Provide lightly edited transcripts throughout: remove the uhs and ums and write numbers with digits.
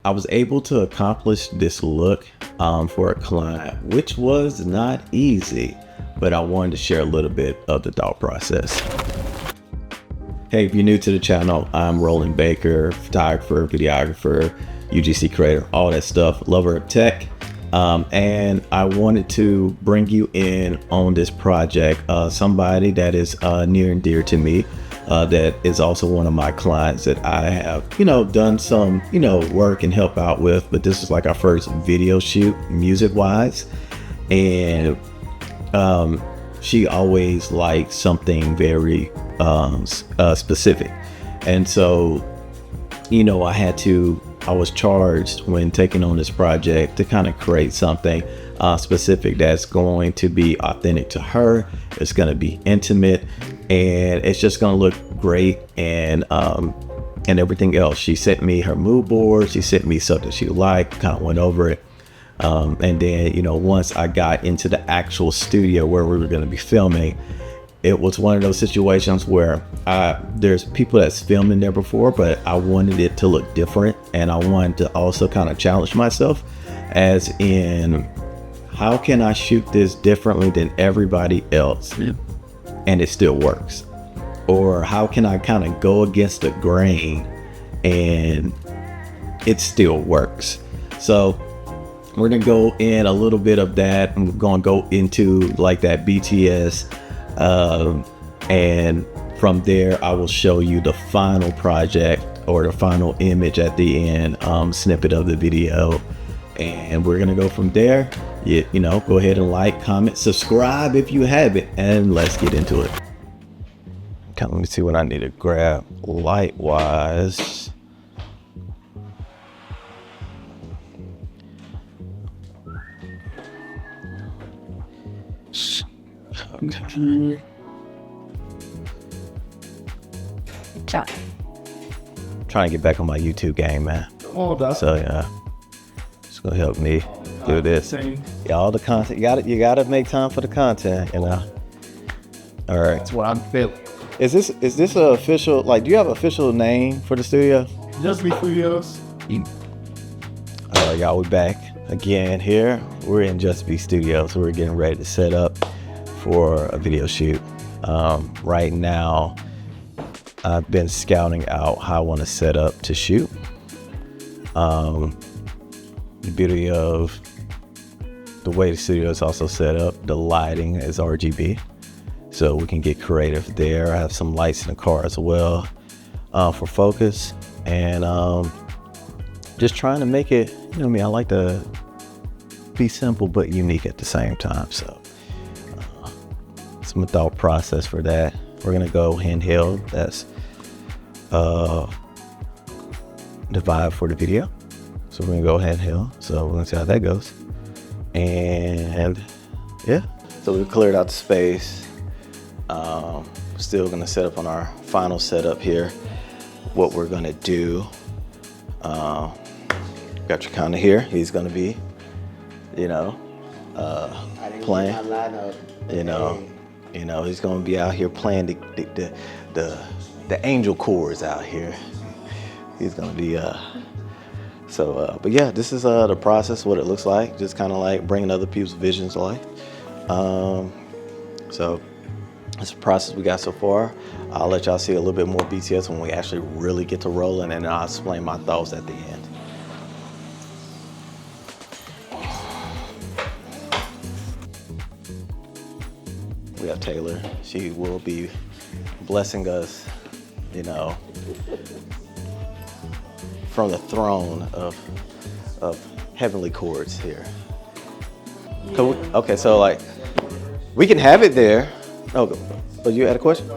I was able to accomplish this look for a client, which was not easy, but I wanted to share a little bit of the thought process. Hey, if you're new to the channel, I'm Roland Baker, photographer, videographer, UGC creator, all that stuff, lover of tech. And I wanted to bring you in on this project, somebody that is near and dear to me. That is also one of my clients that I have, done some, work and help out with, but this is like our first video shoot music wise. And she always likes something very specific. And so, I was charged when taking on this project to kind of create something specific that's going to be authentic to her. It's going to be intimate, and it's just going to look great, and everything else. She sent me her mood board. She sent me something she liked, kind of went over it. And then, once I got into the actual studio where we were going to be filming, it was one of those situations where there's people that's filmed in there before, but I wanted it to look different. And I wanted to also kind of challenge myself, as in, how can I shoot this differently than everybody else? Yeah. And it still works? Or how can I kind of go against the grain and it still works? So we're gonna go in a little bit of that. I'm gonna go into like that BTS, and from there I will show you the final project or the final image at the end, snippet of the video, and we're gonna go from there. Go ahead and like, comment, subscribe if you haven't, and let's get into it. Let me see what I need to grab light wise. Okay. Trying to get back on my YouTube game, man. So yeah, it's gonna help me do this. Yeah, all the content. You gotta make time for the content, All right. That's what I'm feeling. Is this an official, do you have an official name for the studio? Just Be Studios. All right, y'all, we're back again here. We're in Just Be Studios. We're getting ready to set up for a video shoot. Right now, I've been scouting out how I want to set up to shoot. The beauty of the way the studio is also set up, the lighting is RGB. So we can get creative there. I have some lights in the car as well for focus, and just trying to make it, I like to be simple but unique at the same time. So some thought process for that. We're gonna go handheld. That's the vibe for the video. So we're gonna go handheld. So we're gonna see how that goes. And yeah, so we cleared out the space. Still gonna set up on our final setup here. What we're gonna do, got your counter here. He's gonna be, playing. He's gonna be out here playing the angel chords out here. He's gonna be but yeah, this is the process, what it looks like, just kind of like bringing other people's visions to life. So it's a process we got so far. I'll let y'all see a little bit more BTS when we actually really get to rolling, and I'll explain my thoughts at the end. We have Taylor. She will be blessing us, from the throne of heavenly chords here. Okay, so we can have it there. Oh, you had a question?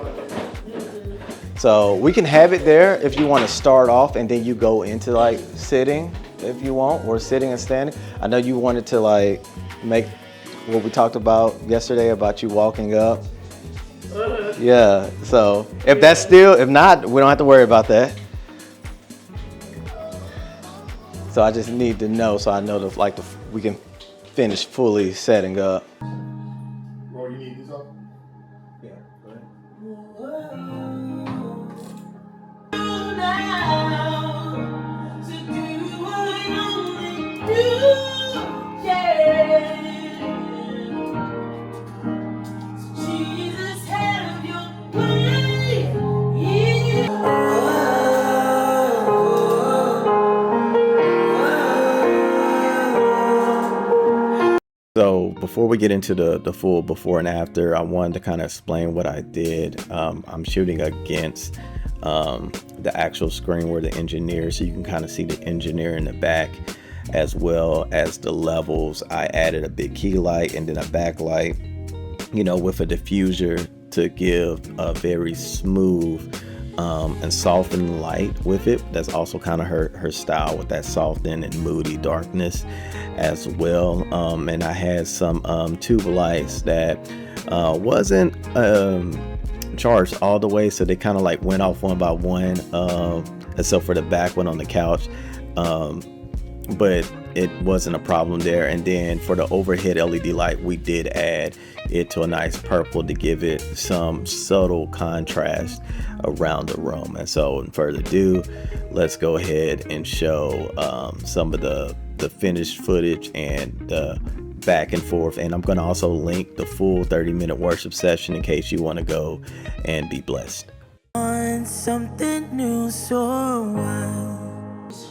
So we can have it there if you want to start off, and then you go into sitting if you want, or sitting and standing. I know you wanted to make what we talked about yesterday about you walking up. Yeah, so if not, we don't have to worry about that. So I just need to know, so I know we can finish fully setting up. Bro, you need this up? Yeah, go ahead. before we get into the full before and after, I wanted to kind of explain what I did. I'm shooting against the actual screen where the engineer, so you can kind of see the engineer in the back, as well as the levels. I added a big key light and then a backlight, you know, with a diffuser to give a very smooth and softened light with it. That's also kind of her style, with that softened and moody darkness as well. And I had some tube lights that wasn't charged all the way, so they kind of like went off one by one, except for the back one on the couch, but it wasn't a problem there. And then for the overhead LED light, we did add it to a nice purple to give it some subtle contrast around the room. And so, without further ado, let's go ahead and show some of the finished footage and the back and forth. And I'm going to also link the full 30-minute worship session in case you want to go and be blessed. Want something new, so wild.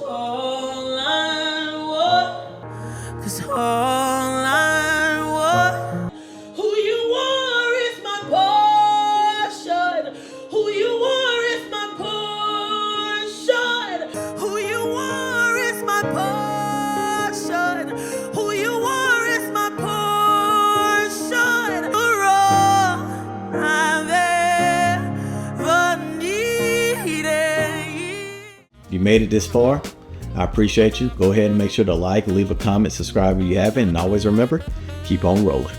All I want, 'cause all I want. Who you are is my portion. Who you are is my portion. Who you are is my portion. Who you are is my portion. You're all I've ever needed. You made it this far. I appreciate you. Go ahead and make sure to like, leave a comment, subscribe if you haven't, and always remember, keep on rolling.